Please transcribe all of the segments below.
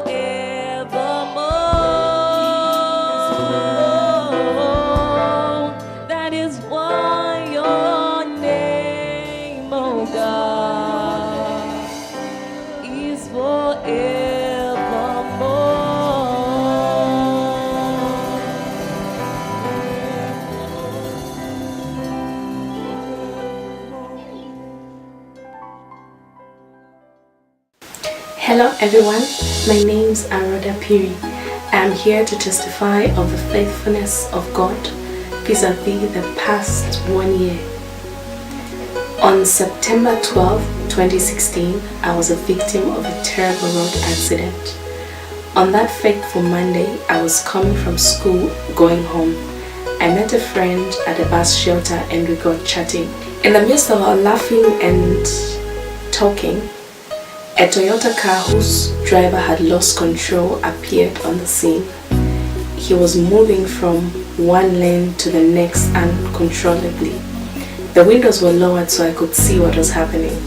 forevermore. That is why your name, oh God, is forevermore. Hello everyone, my name's Rhoda Phiri. I am here to testify of the faithfulness of God vis-a-vis the past 1 year. On September 12, 2016, I was a victim of a terrible road accident. On that fateful Monday, I was coming from school going home. I met a friend at a bus shelter and we got chatting. In the midst of our laughing and talking, a Toyota car whose driver had lost control appeared on the scene. He was moving from one lane to the next uncontrollably. The windows were lowered so I could see what was happening.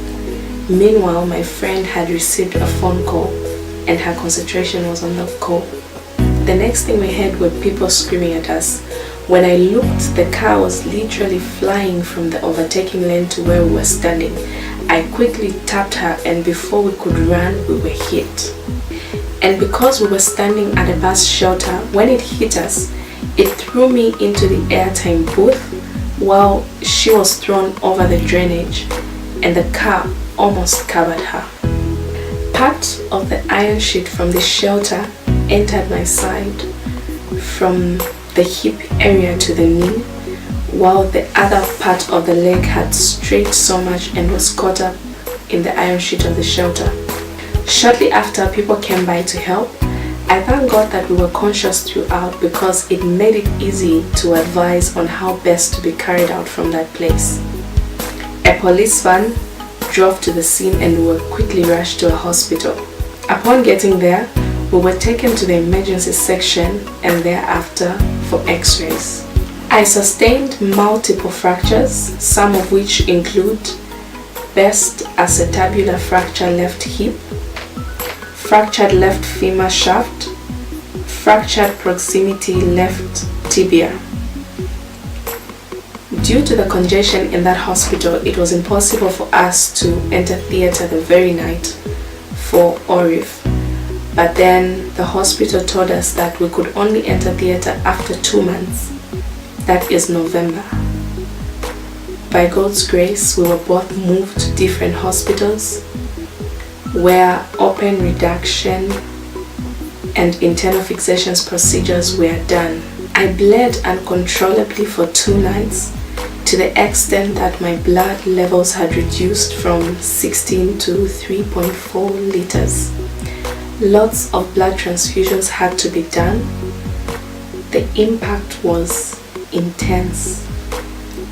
Meanwhile, my friend had received a phone call and her concentration was on the call. The next thing we heard were people screaming at us. When I looked, the car was literally flying from the overtaking lane to where we were standing. I quickly tapped her and before we could run, we were hit. And because we were standing at a bus shelter, when it hit us, it threw me into the airtime booth while she was thrown over the drainage and the car almost covered her. Part of the iron sheet from the shelter entered my side from the hip area to the knee, while the other part of the leg had strayed so much and was caught up in the iron sheet of the shelter. Shortly after, people came by to help. I thank God that we were conscious throughout because it made it easy to advise on how best to be carried out from that place. A police van drove to the scene and we were quickly rushed to a hospital. Upon getting there, we were taken to the emergency section and thereafter for x-rays. I sustained multiple fractures, some of which include burst acetabular fracture left hip, fractured left femur shaft, fractured proximity left tibia. Due to the congestion in that hospital, it was impossible for us to enter theatre the very night for ORIF. But then the hospital told us that we could only enter theatre after 2 months. That is November. By God's grace, we were both moved to different hospitals where open reduction and internal fixations procedures were done. I bled uncontrollably for 2 nights to the extent that my blood levels had reduced from 16 to 3.4 liters. Lots of blood transfusions had to be done. The impact was intense.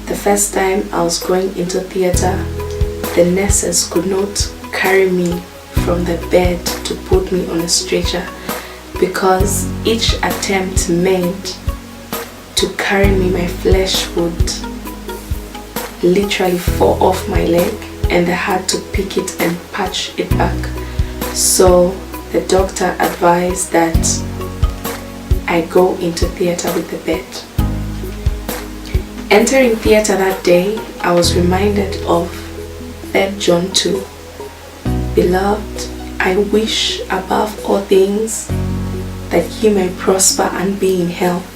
The first time I was going into theatre, the nurses could not carry me from the bed to put me on a stretcher because each attempt made to carry me, my flesh would literally fall off my leg and they had to pick it and patch it back. So the doctor advised that I go into theatre with the bed. Entering theatre that day, I was reminded of 3 John 2. Beloved, I wish above all things that you may prosper and be in health,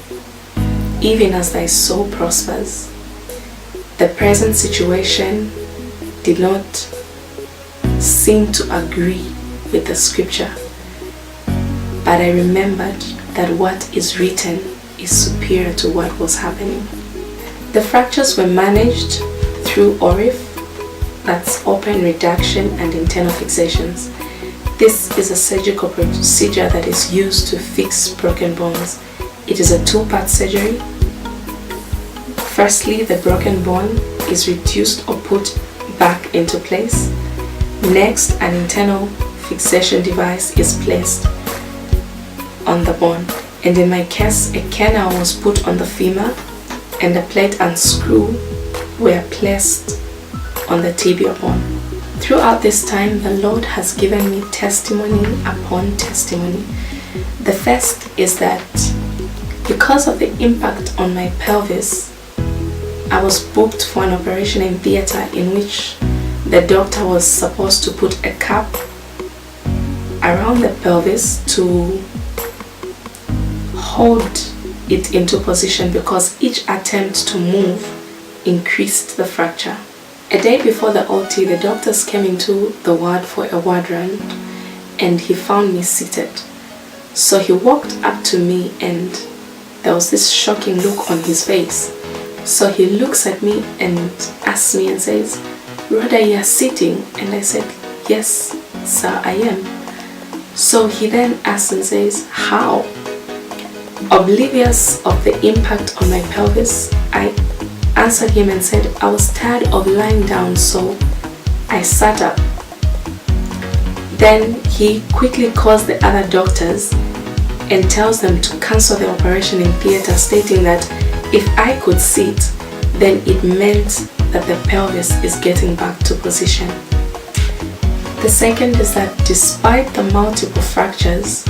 even as thy soul prospers. The present situation did not seem to agree with the scripture, but I remembered that what is written is superior to what was happening. The fractures were managed through ORIF, that's open reduction and internal fixations. This is a surgical procedure that is used to fix broken bones. It is a 2-part surgery. Firstly, the broken bone is reduced or put back into place. Next, an internal fixation device is placed on the bone. And in my case, a canal was put on the femur and a plate and screw were placed on the tibial bone. Throughout this time, the Lord has given me testimony upon testimony. The first is that because of the impact on my pelvis, I was booked for an operation in theater in which the doctor was supposed to put a cap around the pelvis to hold it into position because each attempt to move increased the fracture. A day before the OT, the doctors came into the ward for a ward round and he found me seated. So he walked up to me and there was this shocking look on his face. So he looks at me and asks me and says, "Rhoda, you are sitting?" And I said, "Yes, sir, I am." So he then asks and says, "How?" Oblivious of the impact on my pelvis, I answered him and said I was tired of lying down, so I sat up. Then he quickly calls the other doctors and tells them to cancel the operation in theater, stating that if I could sit, then it meant that the pelvis is getting back to position. The second is that despite the multiple fractures,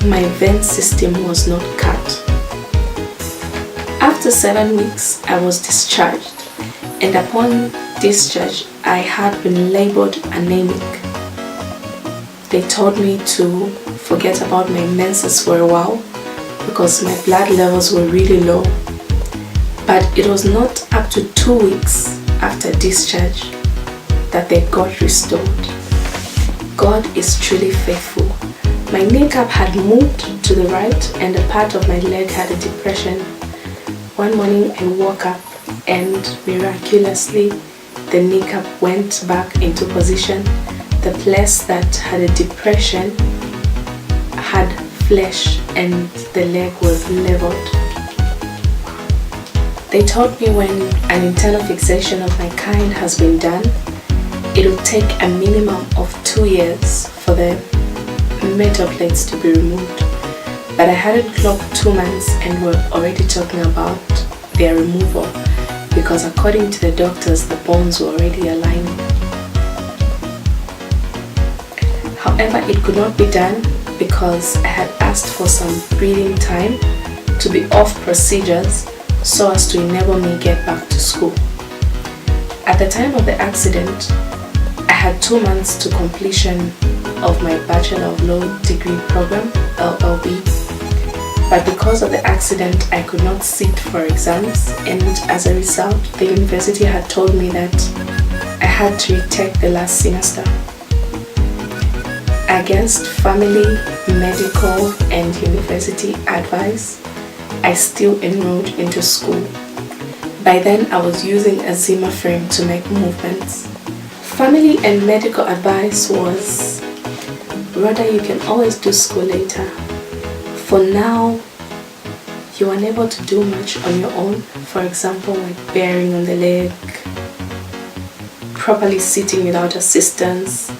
my vein system was not cut. After 7 weeks, I was discharged, and upon discharge, I had been labeled anemic. They told me to forget about my menses for a while because my blood levels were really low. But it was not up to 2 weeks after discharge that they got restored. God is truly faithful. My kneecap had moved to the right and a part of my leg had a depression. One morning I woke up and miraculously the kneecap went back into position. The place that had a depression had flesh and the leg was leveled. They told me when an internal fixation of my kind has been done, it will take a minimum of 2 years for the metal plates to be removed. But I hadn't clocked 2 months and were already talking about their removal because according to the doctors, the bones were already aligning. However, it could not be done because I had asked for some breathing time to be off procedures so as to enable me get back to school. At the time of the accident, I had 2 months to completion of my Bachelor of Law degree program, LLB. But because of the accident, I could not sit for exams, and as a result, the university had told me that I had to retake the last semester. Against family, medical, and university advice, I still enrolled into school. By then, I was using a Zimmer frame to make movements. Family and medical advice was, "Rhoda, you can always do school later. For now, you are unable to do much on your own, for example, like bearing on the leg, properly sitting without assistance,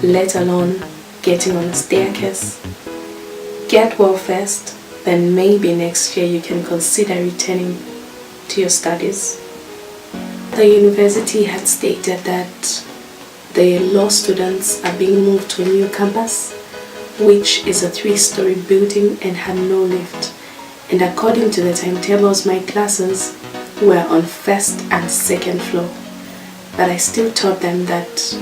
let alone getting on a staircase. Get well first, then maybe next year you can consider returning to your studies." The university had stated that the law students are being moved to a new campus, which is a 3-story building and had no lift. And according to the timetables, my classes were on 1st and 2nd floor. But I still told them that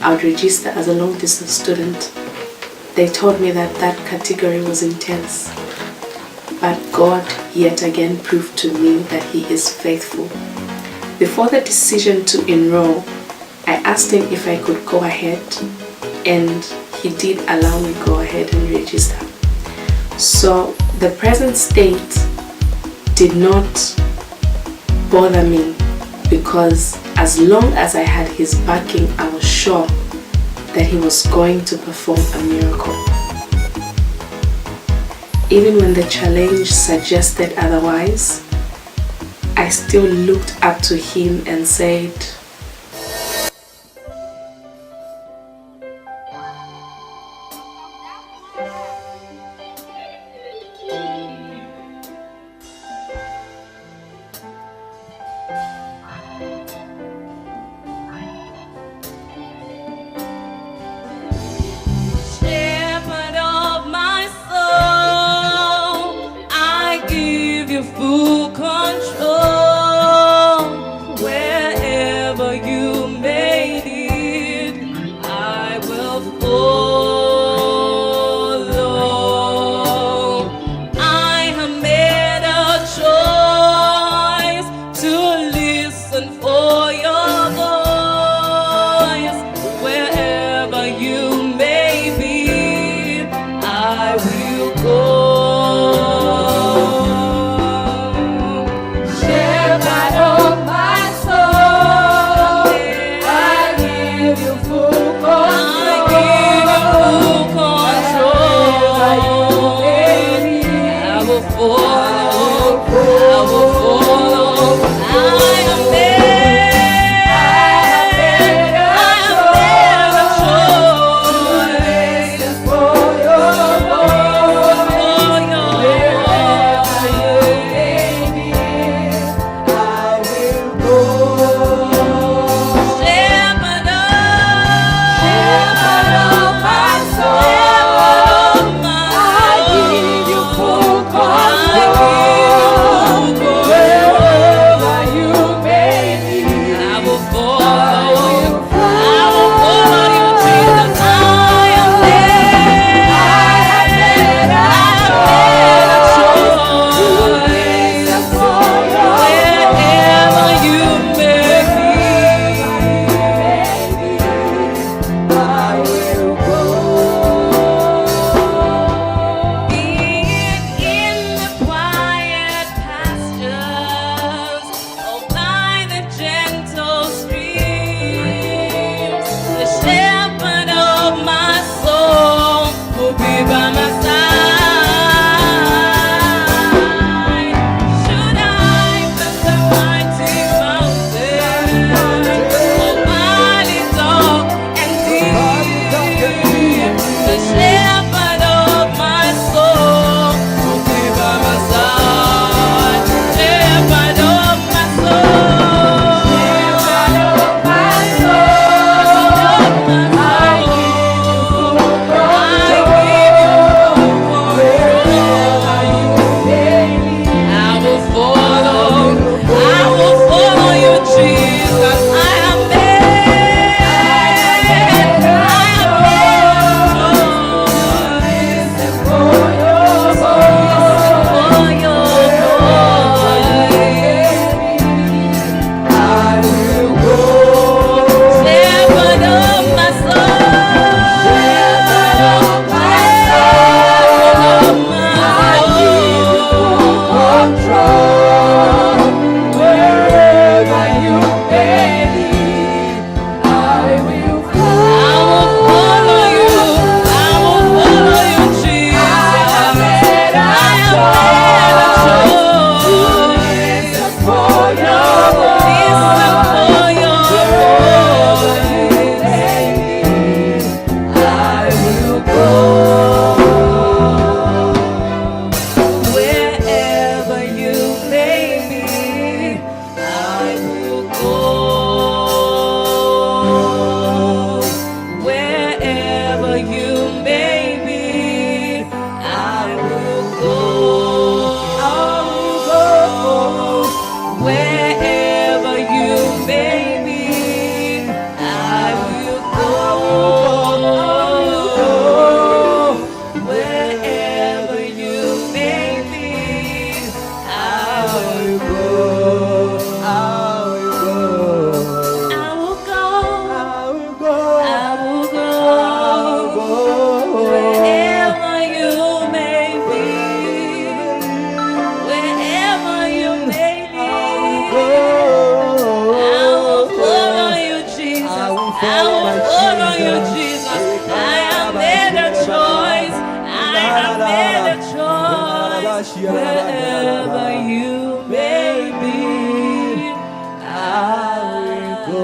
I would register as a long-distance student. They told me that that category was intense. But God yet again proved to me that He is faithful. Before the decision to enroll, I asked Him if I could go ahead, and He did allow me to go ahead and register. So the present state did not bother me because as long as I had His backing, I was sure that He was going to perform a miracle. Even when the challenge suggested otherwise, I still looked up to Him and said, will put on you, Jesus. I have made a choice. I have made a choice. Wherever you may be, I will go.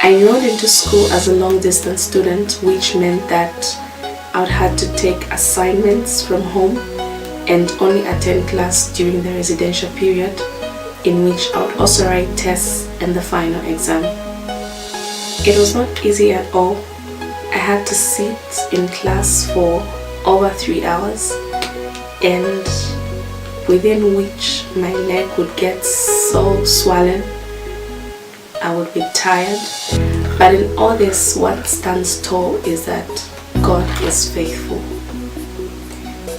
I enrolled into school as a long-distance student, which meant that I would have to take assignments from home and only attend class during the residential period, in which I would also write tests and the final exam. It was not easy at all. I had to sit in class for over 3 hours, and within which my neck would get so swollen, I would be tired. But in all this, what stands tall is that God is faithful.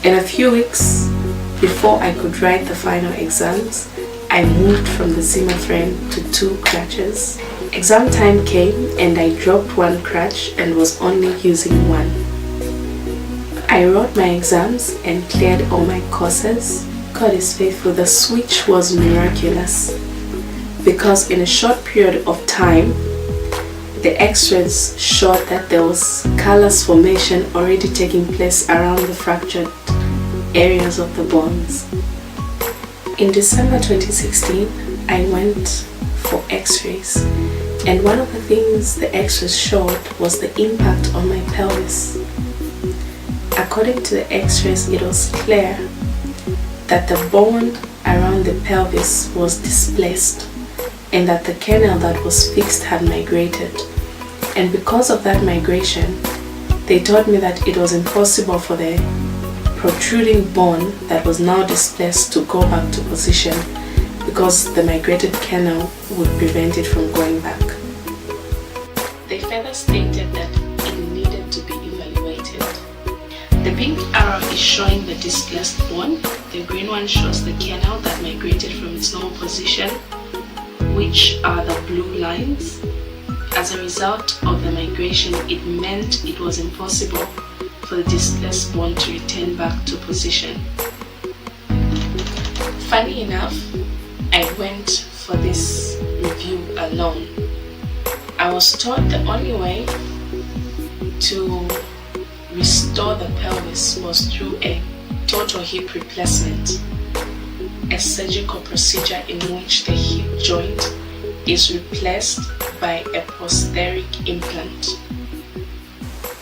In a few weeks before I could write the final exams, I moved from the Zimmer frame to 2 crutches. Exam time came and I dropped 1 crutch and was only using 1. I wrote my exams and cleared all my courses. God is faithful. The switch was miraculous, because in a short period of time, the x-rays showed that there was callus formation already taking place around the fractured areas of the bones. In December 2016, I went for x-rays, and one of the things the x-rays showed was the impact on my pelvis. According to the x-rays, it was clear that the bone around the pelvis was displaced, and that the canal that was fixed had migrated. And because of that migration, they told me that it was impossible for the protruding bone that was now displaced to go back to position, because the migrated canal would prevent it from going back. They further stated that it needed to be evaluated. The pink arrow is showing the displaced bone, the green one shows the canal that migrated from its normal position, which are the blue lines. As a result of the migration, it meant it was impossible for the displaced bone to return back to position. Funny enough, I went for this review alone. I was told the only way to restore the pelvis was through a total hip replacement, a surgical procedure in which the hip joint is replaced by a prosthetic implant.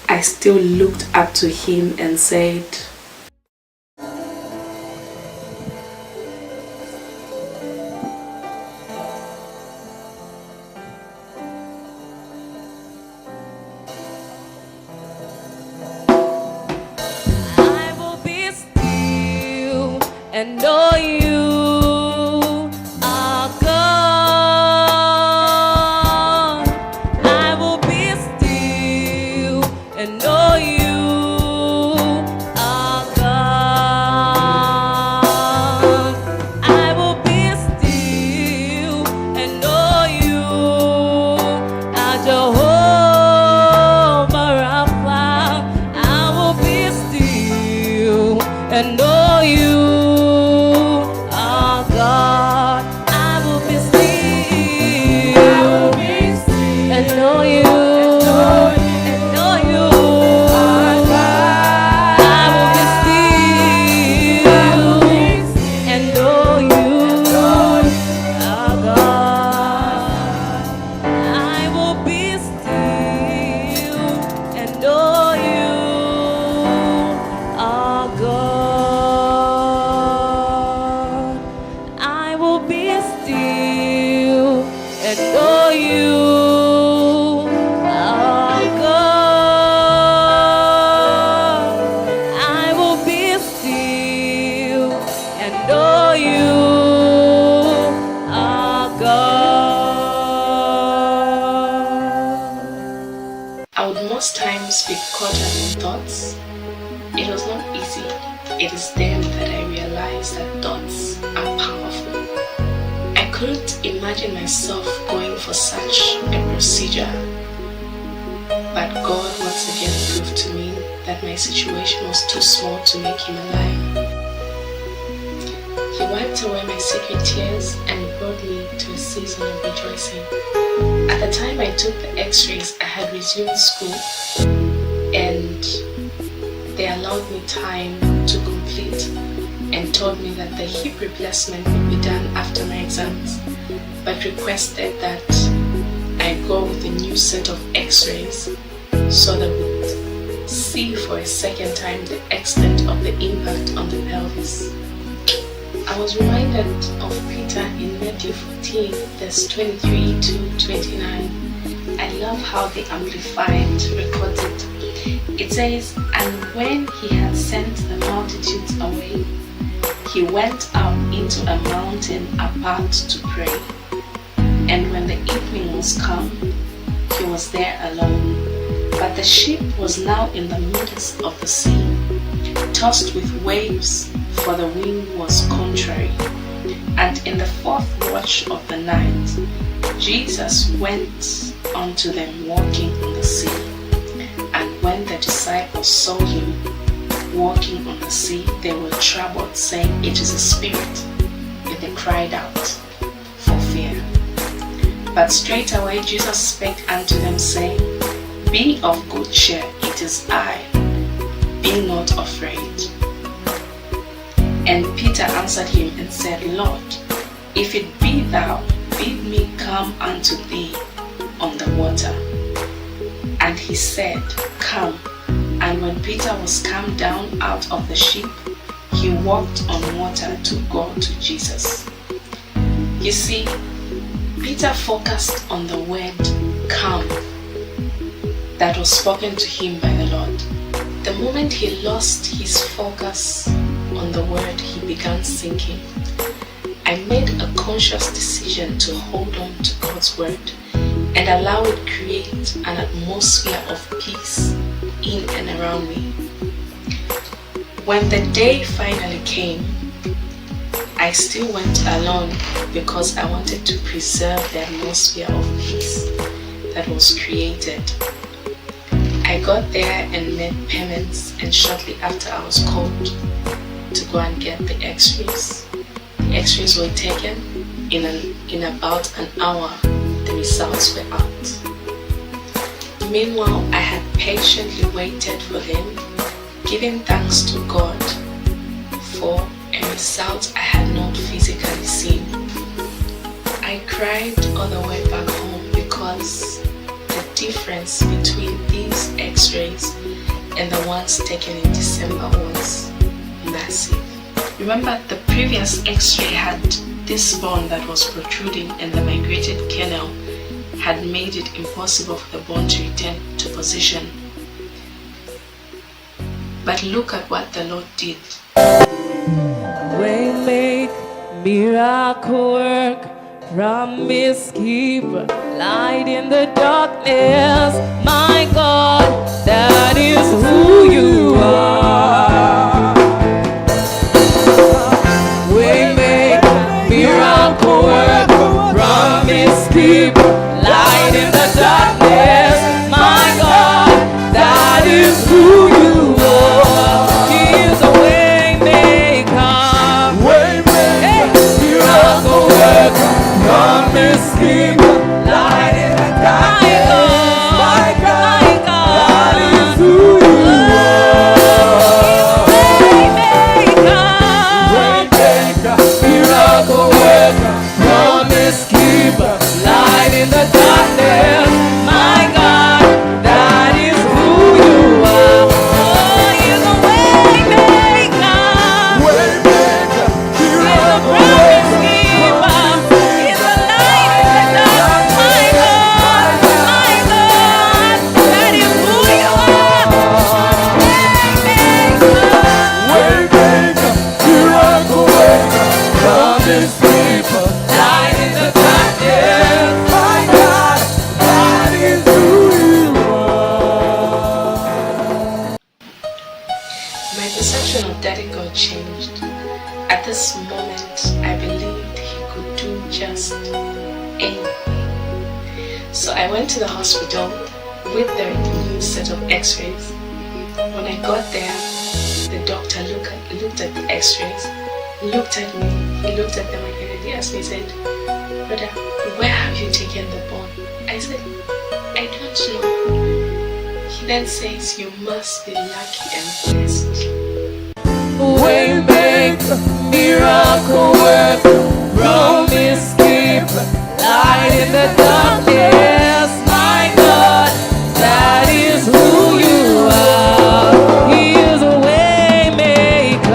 I still looked up to him and said, I will be still and know you are God. I will be still and know you are God. I will be still and know you are Jehovah Rapha. I will be still and know you are God. I will be still and know you. And know you are God. I will be still and know you are God. I will be still and know you are God. I will be still and know you are God. I will be still and know you are God. I would most times be caught up in thoughts. It was not easy. It is then that I realized that thoughts are powerful. I couldn't imagine myself going for such a procedure, but God once again proved to me that my situation was too small to make him alive. He wiped away my secret tears and brought me to a season of rejoicing. At the time I took the x-rays, I had resumed school and they allowed me time to complete and told me that the hip replacement would be done after my exams, but requested that I go with a new set of x-rays so that we would see for a second time the extent of the impact on the pelvis. I was reminded of Peter in Matthew 14, verse 23 to 29. I love how the Amplified records it. It says, "And when he had sent the multitudes away, he went up into a mountain apart to pray. And when the evening was come, he was there alone. But the ship was now in the midst of the sea, tossed with waves, for the wind was contrary. And in the fourth watch of the night, Jesus went unto them walking on the sea. And when the disciples saw him walking on the sea, they were troubled, saying, It is a spirit. And they cried out for fear. But straightway Jesus spake unto them, saying, Be of good cheer, it is I. Be not afraid. And Peter answered him and said, Lord, if it be thou, bid me come unto thee on the water. And he said, Come. And when Peter was come down out of the ship, he walked on water to go to Jesus. You see, Peter focused on the word come that was spoken to him by the Lord. The moment he lost his focus on the word, he began sinking. I made a conscious decision to hold on to God's word and allow it create an atmosphere of peace in and around me. When the day finally came, I still went alone because I wanted to preserve the atmosphere of peace that was created. I got there and made payments, and shortly after I was called to go and get the x-rays. The x-rays were taken. In about an hour, the results were out. Meanwhile, I had patiently waited for them, giving thanks to God for a result I had not physically seen. I cried all the way back home because the difference between these x-rays and the ones taken in December was massive. Remember, the previous x-ray had this bone that was protruding, and the migrated canal had made it impossible for the bone to return to position. But look at what the Lord did. Way make, miracle work, promise keeper, light in the darkness. My God, that is who you are. Way make, miracle work, promise keeper, light in the darkness. My God, that is who you are. He is a way maker, miracle worker, promise keeper, light in the darkness. My God, that is who you are. Way maker, miracle worker, promise keeper, light in the darkness. My God, that is who you are. Oh, he's a way maker. He's a promise keeper. He's a light in the dark. My God, that is who you are. Way maker, miracle worker, promise keeper, light in the darkness. My God, that is who you are. My perception of Daddy God changed. At this moment, I believed he could do just anything. So I went to the hospital with the new set of x-rays, When I got there, the doctor looked at the x-rays, looked at me, he looked at them again and he asked me, he said, "Rhoda, where have you taken the bone?" I said, "I don't know." He then says, "You must be lucky and blessed." Waymaker, miracle worker, promise keeper, light in the darkness, my God, that is who you are. He is a waymaker,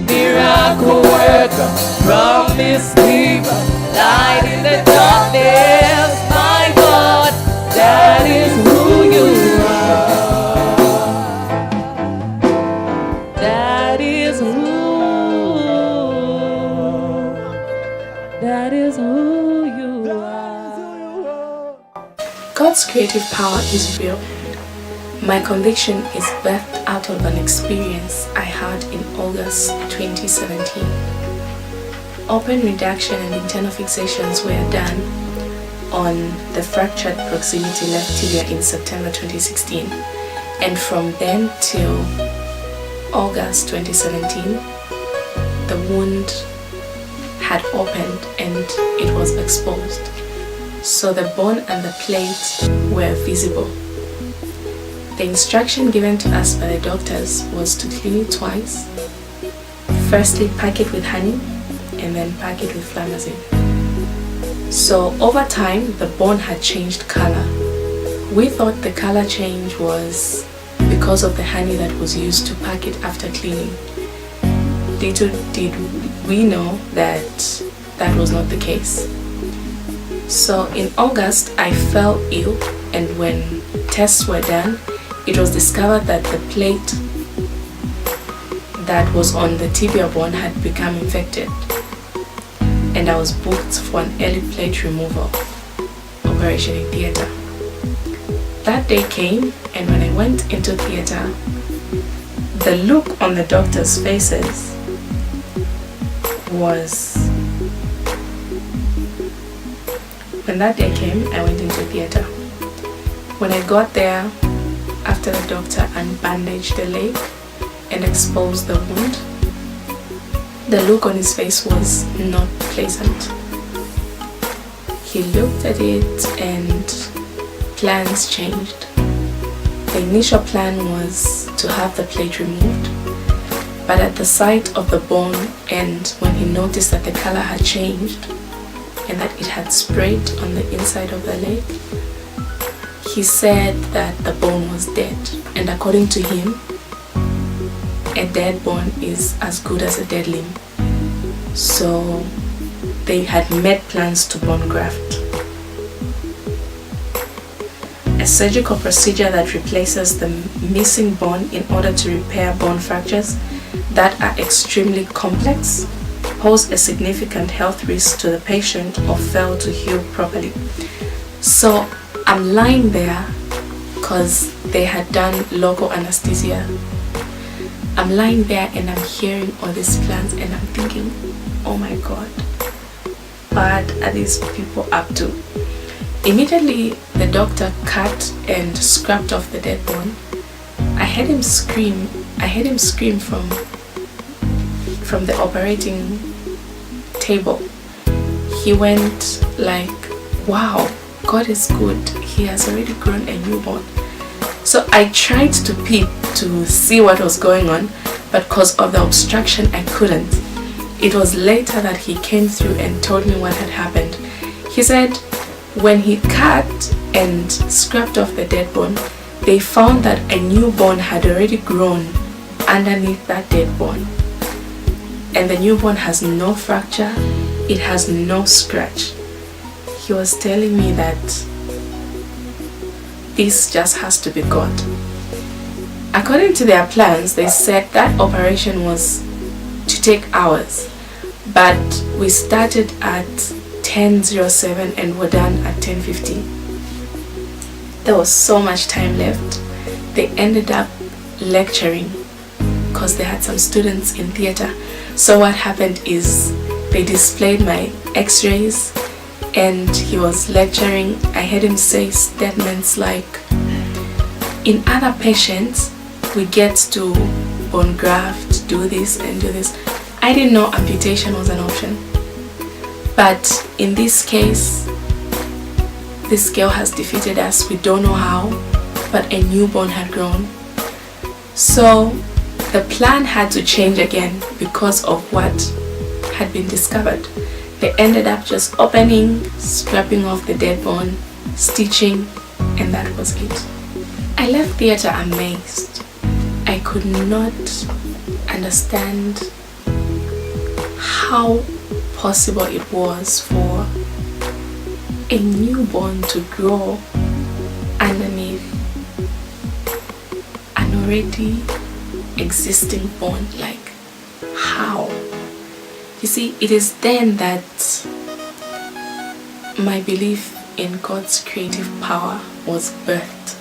miracle worker, promise keeper, light in the darkness, my God, that is who you are. That is who you are. God's creative power is real. My conviction is birthed out of an experience I had in August 2017. Open reduction and internal fixations were done on the fractured proximity left tibia in September 2016, and from then till August 2017, the wound had opened and it was exposed. So the bone and the plate were visible. The instruction given to us by the doctors was to clean it twice. Firstly, pack it with honey and then pack it with flamazine. So over time, the bone had changed color. We thought the color change was because of the honey that was used to pack it after cleaning. Little did we know that that was not the case. So in August, I fell ill, and when tests were done, it was discovered that the plate that was on the tibia bone had become infected, and I was booked for an early plate removal operation in theatre. That day came, and when I went into theatre, the look on the doctors' faces was... When that day came, I went into theatre. When I got there, after the doctor unbandaged the leg and exposed the wound, the look on his face was not pleasant. He looked at it and plans changed. The initial plan was to have the plate removed, but at the sight of the bone and when he noticed that the color had changed and that it had sprayed on the inside of the leg, he said that the bone was dead, and according to him, a dead bone is as good as a dead limb. So they had made plans to bone graft, a surgical procedure that replaces the missing bone in order to repair bone fractures that are extremely complex, pose a significant health risk to the patient, or fail to heal properly. So I'm lying there because they had done local anesthesia. I'm lying there and I'm hearing all these plans and I'm thinking, oh my God, what are these people up to? Immediately the doctor cut and scrapped off the dead bone. I heard him scream from the operating table. He went like, wow, God is good, he has already grown a newborn. So I tried to peep to see what was going on, but because of the obstruction I couldn't. It was later that he came through and told me what had happened. He said when he cut and scrapped off the dead bone, they found that a new bone had already grown underneath that dead bone. And the new bone has no fracture, it has no scratch. He was telling me that this just has to be God. According to their plans, they said that operation was to take hours, but we started at 10:07 and were done at 10:15. There was so much time left. They ended up lecturing because they had some students in theatre. So what happened is they displayed my x-rays and he was lecturing. I heard him say statements like, In other patients, we get to bone graft, do this and do this. I didn't know amputation was an option. But in this case, this girl has defeated us. We don't know how, but a newborn had grown. So the plan had to change again because of what had been discovered. They ended up just opening, scraping off the dead bone, stitching, and that was it. I left theatre amazed. I could not understand how possible it was for a newborn to grow underneath an already existing bone. Like, how? You see, it is then that my belief in God's creative power was birthed.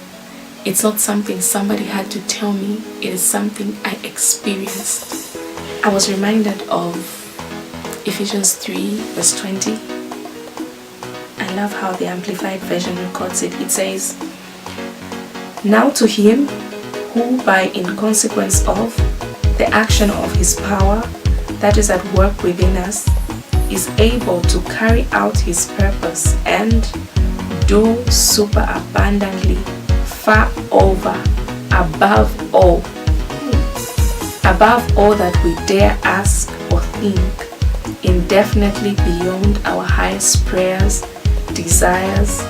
It's not something somebody had to tell me, it is something I experienced. I was reminded of Ephesians 3 verse 20. I love how the Amplified Version records it. It says, "Now to him who by in consequence of the action of his power that is at work within us is able to carry out his purpose and do super abundantly far over above all that we dare ask or think, indefinitely beyond our highest prayers, desires,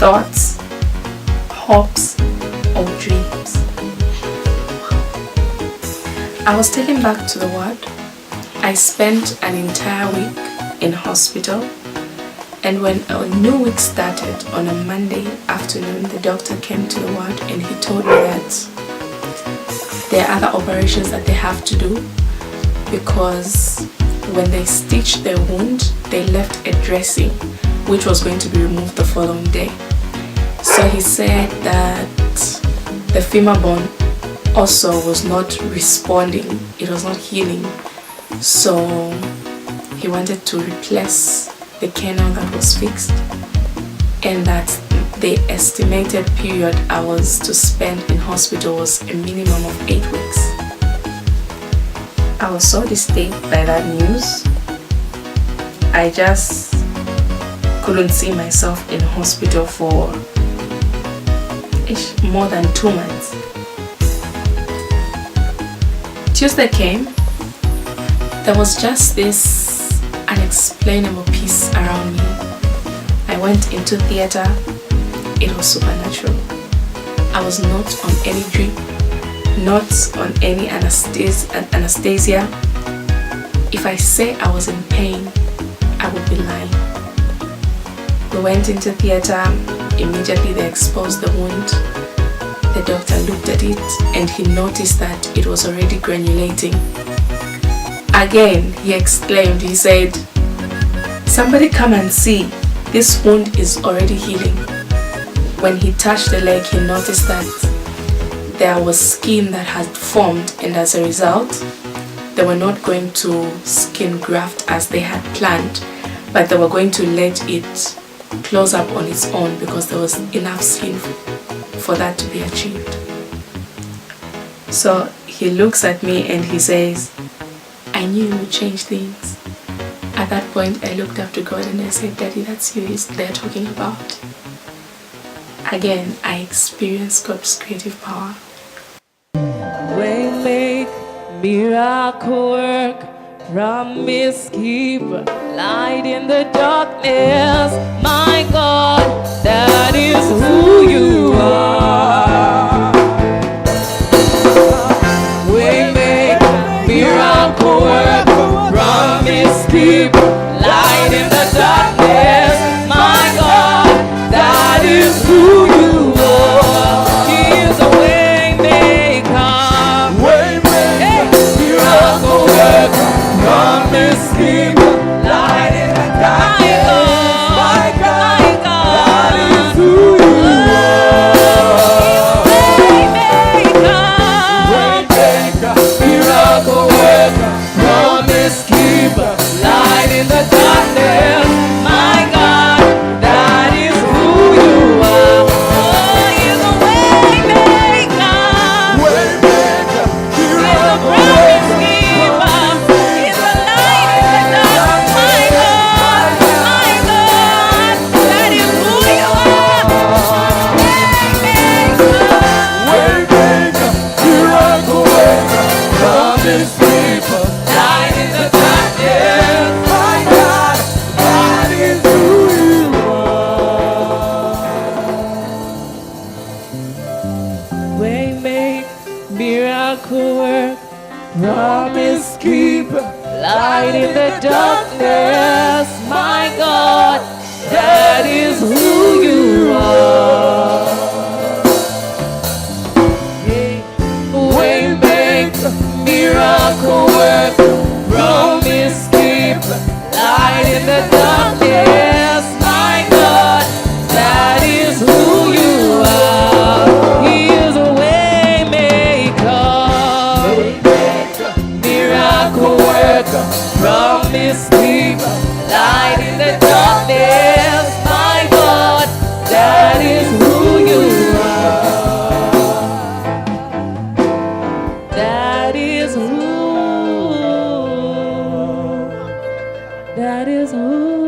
thoughts, hopes, or dreams." I was taken back to the ward. I spent an entire week in hospital, and when a new week started on a Monday afternoon, the doctor came to the ward and he told me that there are other operations that they have to do because when they stitched their wound, they left a dressing which was going to be removed the following day. So he said that the femur bone also was not responding, it was not healing. So he wanted to replace the canal that was fixed, and that the estimated period I was to spend in hospital was a minimum of 8 weeks. I was so disturbed by that news. I just couldn't see myself in hospital for more than 2 months. Tuesday came. There was just this unexplainable peace around me. I went into theatre. It was supernatural. I was not on any drip, not on any anesthesia. If I say I was in pain, I would be lying. We went into theatre. Immediately they exposed the wound. The doctor looked at it and he noticed that it was already granulating. Again, he exclaimed, he said, "Somebody come and see, this wound is already healing." When he touched the leg, he noticed that there was skin that had formed, and as a result, they were not going to skin graft as they had planned, but they were going to let it close up on its own because there was enough skin for that to be achieved. So he looks at me and he says, "I knew you would change things." At that point, I looked up to God and I said, "Daddy, that's you they're talking about." Again, I experienced God's creative power. Way make, miracle work, promise keeper, light in the darkness. My God, that is who you are. Way make, miracle work, promise keeper, light in the darkness. My God, that is who you are. He is a way maker, miracle worker, promise keeper, light in the darkness. My God, that is who you are. Way maker, miracle worker, promise keeper, light in the in the darkness, my God, that is who you are. He is a way maker, miracle worker, promise keeper, light in the darkness, my God, that is who you are. That is who. That is who.